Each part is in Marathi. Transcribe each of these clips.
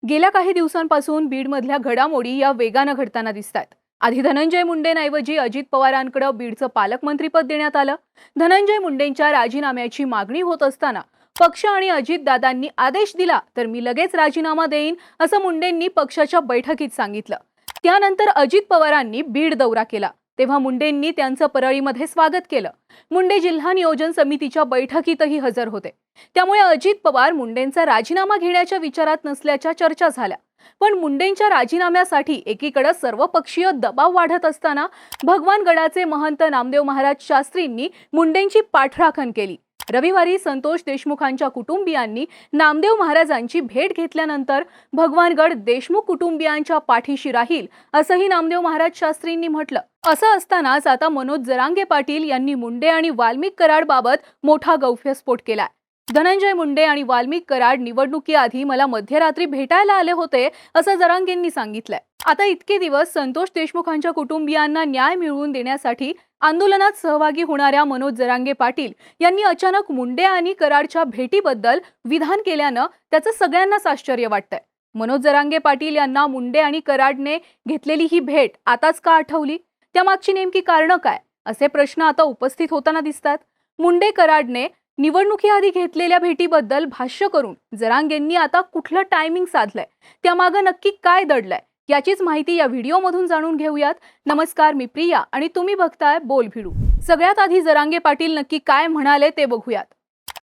गेल्या काही दिवसांपासून बीडमधल्या घडामोडी या वेगाने घडताना दिसतात। आधी धनंजय मुंडेंऐवजी अजित पवारांकडे बीडचं पालकमंत्रीपद देण्यात आलं। धनंजय मुंडेंच्या राजीनाम्याची मागणी होत असताना पक्ष आणि अजितदादांनी आदेश दिला तर मी लगेच राजीनामा देईन असं मुंडेंनी पक्षाच्या बैठकीत सांगितलं। त्यानंतर अजित पवारांनी बीड दौरा केला, तेव्हा मुंडेंनी त्यांचं परळीमध्ये स्वागत केलं। मुंडे जिल्हा नियोजन समितीच्या बैठकीतही हजर होते। त्यामुळे अजित पवार मुंडेंचा राजीनामा घेण्याच्या विचारात नसल्याच्या चर्चा झाल्या। पण मुंडेंच्या राजीनाम्यासाठी एकीकडे सर्वपक्षीय दबाव वाढत असताना भगवानगडाचे महंत नामदेव महाराज शास्त्रींनी मुंडेंची पाठराखण केली। रविवारी संतोष देशमुखांच्या कुटुंबियांनी नामदेव महाराजांची भेट घेतल्यानंतर भगवानगड देशमुख कुटुंबियांच्या पाठीशी राहील असंही नामदेव महाराज शास्त्रींनी म्हटलं। असं असतानाच आता मनोज जरांगे पाटील यांनी मुंडे आणि वाल्मिक कराडबाबत मोठा गौप्यस्फोट केलाय। धनंजय मुंडे आणि वाल्मिक कराड निवडणुकीआधी मला मध्यरात्री भेटायला आले होते असं जरांगेंनी सांगितलंय। आता इतके दिवस संतोष देशमुखांच्या कुटुंबियांना न्याय मिळवून देण्यासाठी आंदोलनात सहभागी होणाऱ्या मनोज जरांगे पाटील यांनी अचानक मुंडे आणि कराडच्या भेटीबद्दल विधान केल्यानं त्याचं सगळ्यांनाच आश्चर्य वाटतंय। मनोज जरांगे पाटील यांना मुंडे आणि कराडने घेतलेली ही भेट आताच का आठवली? त्यामागची नेमकी कारणं काय असे प्रश्न आता उपस्थित होताना दिसतात। मुंडे कराडने निवडणुकीआधी घेतलेल्या भेटीबद्दल भाष्य करून जरांगेंनी आता कुठलं टायमिंग साधलंय, त्यामागे नक्की काय दडलंय याचीच माहिती या व्हिडिओमधून जाणून घेऊयात। नमस्कार, मी प्रिया आणि तुम्ही बघताय बोल भिडू। सगळ्यात आधी जरांगे पाटील नक्की काय म्हणाले ते बघूयात।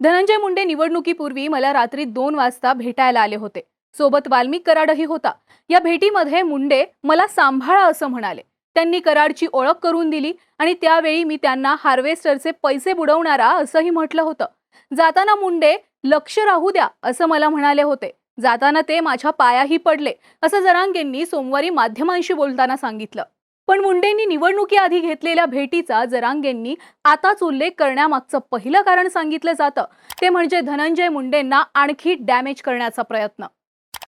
धनंजय मुंडे निवडणुकीपूर्वी मला रात्री 2 वाजता भेटायला आले होते। सोबत वाल्मिक कराडही होता। या भेटीमध्ये मुंडे मला सांभाळा असं म्हणाले। त्यांनी कराडची ओळख करून दिली आणि त्यावेळी मी त्यांना हार्वेस्टरचे पैसे बुडवणारा असंही म्हटलं होतं। जाताना मुंडे लक्ष राहू द्या असं मला म्हणाले होते। जाताना ते माझ्या पायाही पडले असं जरांगेंनी सोमवारी माध्यमांशी बोलताना सांगितलं। पण मुंडेंनी निवडणुकीआधी घेतलेल्या भेटीचा जरांगेंनी आताच उल्लेख करण्यामागचं पहिलं कारण सांगितलं जातं ते म्हणजे धनंजय मुंडेंना आणखी डॅमेज करण्याचा प्रयत्न।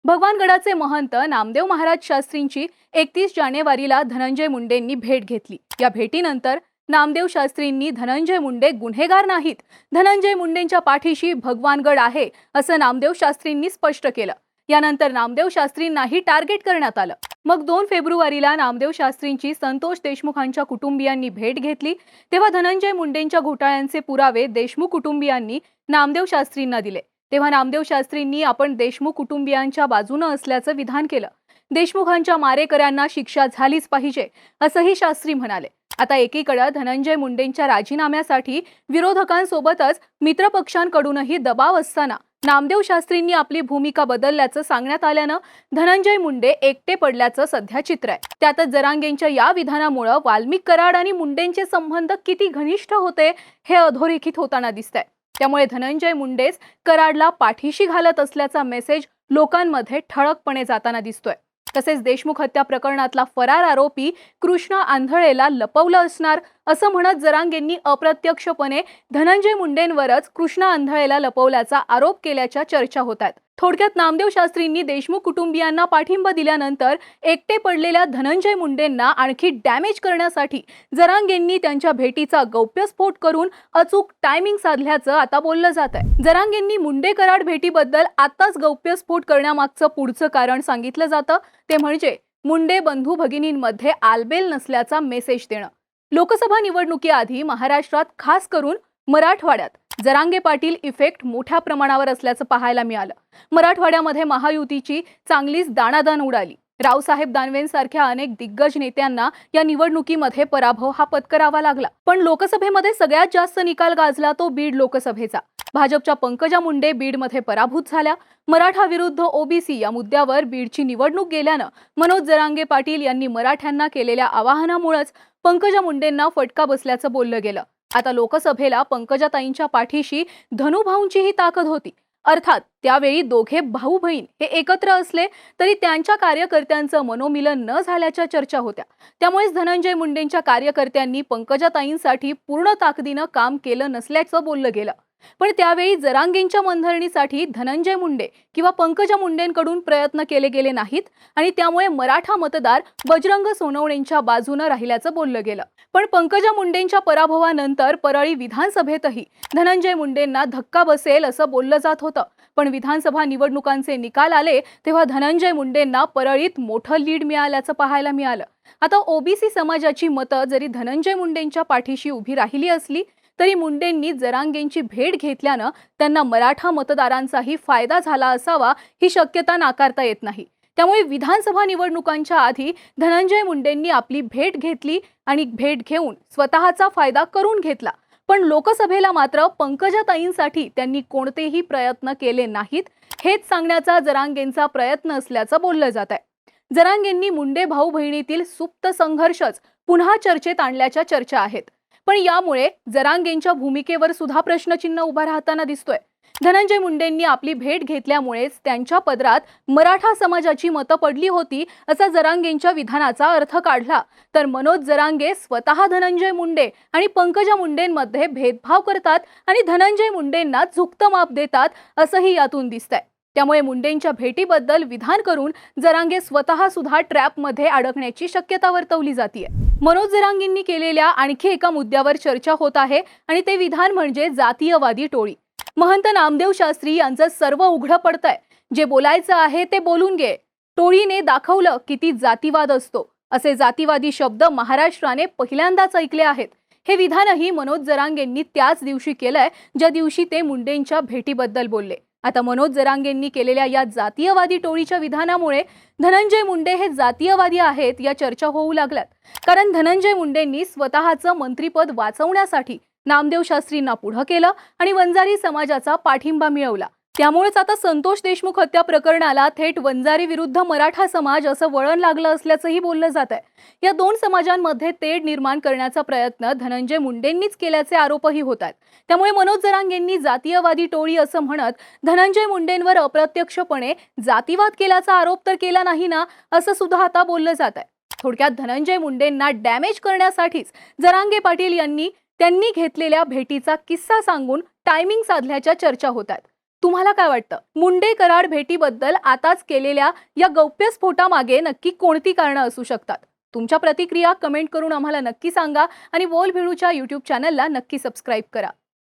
भगवानगडाचे महंत नामदेव महाराज शास्त्रींची 31 जानेवारीला धनंजय मुंडेंनी भेट घेतली। या भेटीनंतर नामदेव शास्त्रींनी धनंजय मुंडे गुन्हेगार नाहीत, धनंजय मुंडेंच्या पाठीशी भगवानगड आहे असं नामदेव शास्त्रींनी स्पष्ट केलं। यानंतर नामदेव शास्त्रींनाही टार्गेट करण्यात आलं। मग 2 फेब्रुवारीला नामदेव शास्त्रींची संतोष देशमुखांच्या कुटुंबियांनी भेट घेतली, तेव्हा धनंजय मुंडेंच्या घोटाळ्यांचे पुरावे देशमुख कुटुंबियांनी नामदेव शास्त्रींना दिले। तेव्हा नामदेव शास्त्रींनी आपण देशमुख कुटुंबियांच्या बाजूने असल्याचं विधान केलं। देशमुखांच्या मारेकऱ्यांना शिक्षा झालीच पाहिजे असंही शास्त्री म्हणाले। आता एकीकडे धनंजय मुंडेंच्या राजीनाम्यासाठी विरोधकांसोबतच मित्रपक्षांकडूनही दबाव असताना नामदेव शास्त्रींनी आपली भूमिका बदलल्याचं सांगण्यात आल्यानं धनंजय मुंडे एकटे पडल्याचं सध्या चित्र आहे। त्यातच जरांगेंच्या या विधानामुळे वाल्मिक कराड आणि मुंडेंचे संबंध किती घनिष्ठ होते हे अधोरेखित होताना दिसतंय। त्यामुळे धनंजय मुंडेच कराडला पाठीशी घालत असल्याचा मेसेज लोकांमध्ये ठळकपणे जाताना दिसतोय। तसेच देशमुख हत्या प्रकरणातला फरार आरोपी कृष्णा आंधळेला लपवलं असणार असं म्हणत जरांगेंनी अप्रत्यक्षपणे धनंजय मुंडेंवरच कृष्णा आंधळेला लपवल्याचा आरोप केल्याच्या चर्चा होत आहेत। थोडक्यात नामदेव शास्त्रींनी देशमुख कुटुंबियांना पाठिंबा दिल्यानंतर एकटे पडलेल्या धनंजय मुंडेंना आणखी डॅमेज करण्यासाठी जरांगेंनी त्यांच्या भेटीचा गौप्यस्फोट करून अचूक टायमिंग साधल्याचं आता बोललं जात आहे। जरांगेंनी मुंडे कराड भेटीबद्दल आताच गौप्यस्फोट करण्यामागचं पुढचं कारण सांगितलं जातं ते म्हणजे मुंडे बंधू भगिनींमध्ये आलबेल नसल्याचा मेसेज देणं। लोकसभा निवडणुकीआधी महाराष्ट्रात खास करून मराठवाड्यात जरांगे पाटील इफेक्ट मोठ्या प्रमाणावर असल्याचं पाहायला मिळालं। मराठवाड्यामध्ये महायुतीची चांगलीच दाणादाण उडाली। रावसाहेब दानवेंसारख्या अनेक दिग्गज नेत्यांना या निवडणुकीमध्ये पराभव हा पत्करावा लागला। पण लोकसभेमध्ये सगळ्यात जास्त निकाल गाजला तो बीड लोकसभेचा। भाजपच्या पंकजा मुंडे बीडमध्ये पराभूत झाल्या। मराठा विरुद्ध ओबीसी या मुद्द्यावर बीडची निवडणूक गेल्यानं मनोज जरांगे पाटील यांनी मराठ्यांना केलेल्या आवाहनामुळेच पंकजा मुंडेंना फटका बसल्याचं बोललं गेलं। आता लोकसभेला पंकजाताईंच्या पाठीशी धनुभाऊंचीही ताकद होती। अर्थात त्यावेळी दोघे भाऊ बहीण हे एकत्र असले तरी त्यांच्या कार्यकर्त्यांचं मनोमिलन न झाल्याच्या चर्चा होत्या। त्यामुळेच धनंजय मुंडेंच्या कार्यकर्त्यांनी पंकजाताईंसाठी पूर्ण ताकदीनं काम केलं नसल्याचं बोललं गेलं। पण त्यावेळी जरांगेंच्या मनधरणीसाठी धनंजय मुंडे किंवा पंकजा मुंडेंकडून प्रयत्न केले गेले नाहीत आणि त्यामुळे मराठा मतदार बजरंग सोनवणेंच्या बाजूने राहिल्याचं बोललं गेलं। पण पंकजा मुंडेंच्या पराभवानंतर परळी विधानसभेतही धनंजय मुंडेंना धक्का बसेल असं बोललं जात होतं। पण विधानसभा निवडणुकांचे निकाल आले तेव्हा धनंजय मुंडेंना परळीत मोठं लीड मिळाल्याचं पाहायला मिळालं. आता ओबीसी समाजाची मतं जरी धनंजय मुंडेंच्या पाठीशी उभी राहिली असली तरी मुंडेंनी जरांगेंची भेट घेतल्यानं त्यांना मराठा मतदारांचाही फायदा झाला असावा ही शक्यता नाकारता येत नाही. त्यामुळे विधानसभा निवडणुकांच्या आधी धनंजय मुंडेंनी आपली भेट घेतली आणि भेट घेऊन स्वतःचा फायदा करून घेतला. पण लोकसभेला मात्र पंकजाताईंसाठी त्यांनी कोणतेही प्रयत्न केले नाहीत हेच सांगण्याचा जरांगेंचा प्रयत्न असल्याचं बोललं जात आहे. जरांगेंनी मुंडे भाऊ बहिणीतील सुप्त संघर्षच पुन्हा चर्चेत आणल्याच्या चर्चा आहेत. पण यामुळे जरांगेंच्या भूमिकेवर सुद्धा प्रश्नचिन्ह उभा राहताना दिसतोय. धनंजय मुंडेंनी आपली भेट घेतल्यामुळेच त्यांच्या पदरात मराठा समाजाची मतं पडली होती असा जरांगेंच्या विधानाचा अर्थ काढला तर मनोज जरांगे स्वतः धनंजय मुंडे आणि पंकजा मुंडेंमध्ये भेदभाव करतात आणि धनंजय मुंडेंना झुकतं माप देतात असंही यातून दिसतंय. त्यामुळे मुंडेंच्या भेटीबद्दल विधान करून जरांगे स्वतः सुद्धा ट्रॅपमध्ये अडकण्याची शक्यता वर्तवली जाते. मनोज जरांगेंनी केलेल्या आणखी एका मुद्द्यावर चर्चा होत आहे आणि ते विधान म्हणजे जातीयवादी टोळी. महंत नामदेव शास्त्री यांचं सर्व उघडं पडतंय. जे बोलायचं आहे ते बोलून घे. टोळीने दाखवलं किती जातीवाद असतो. असे जातीवादी शब्द महाराष्ट्राने पहिल्यांदाच ऐकले आहेत. हे विधानही मनोज जरांगेंनी त्याच दिवशी केलंय ज्या दिवशी ते मुंडेंच्या भेटीबद्दल बोलले. आता मनोज जरांगेंनी केलेल्या या जातीयवादी टोळीच्या विधानामुळे धनंजय मुंडे हे जातीयवादी आहेत या चर्चा होऊ लागल्यात. कारण धनंजय मुंडेंनी स्वतःचं मंत्रीपद वाचवण्यासाठी नामदेव शास्त्रींना पुढे केलं आणि वंजारी समाजाचा पाठिंबा मिळवला. त्यामुळेच आता संतोष देशमुख हत्या प्रकरणाला थेट वंजारी विरुद्ध मराठा समाज असं वळण लागलं असल्याचंही बोललं जात आहे. या दोन समाजांमध्ये तेढ निर्माण करण्याचा प्रयत्न धनंजय मुंडेंनीच केल्याचे आरोपही होत आहेत. त्यामुळे मनोज जरांगेंनी जातीयवादी टोळी असं म्हणत धनंजय मुंडेंवर अप्रत्यक्षपणे जातीवाद केल्याचा आरोप तर केला नाही ना असं सुद्धा आता बोललं जात आहे. थोडक्यात धनंजय मुंडेंना डॅमेज करण्यासाठीच जरांगे पाटील यांनी त्यांनी घेतलेल्या भेटीचा किस्सा सांगून टायमिंग साधल्याच्या चर्चा होत आहेत. तुम्हाला काय वाटतं? मुंडे कराड भेटीबद्दल आताच केलेल्या या गौप्यस्फोटामागे नक्की कोणती कारणं असू शकतात? तुमच्या प्रतिक्रिया कमेंट करून आम्हाला नक्की सांगा आणि बोल भिडूच्या YouTube चॅनलला नक्की सबस्क्राईब करा.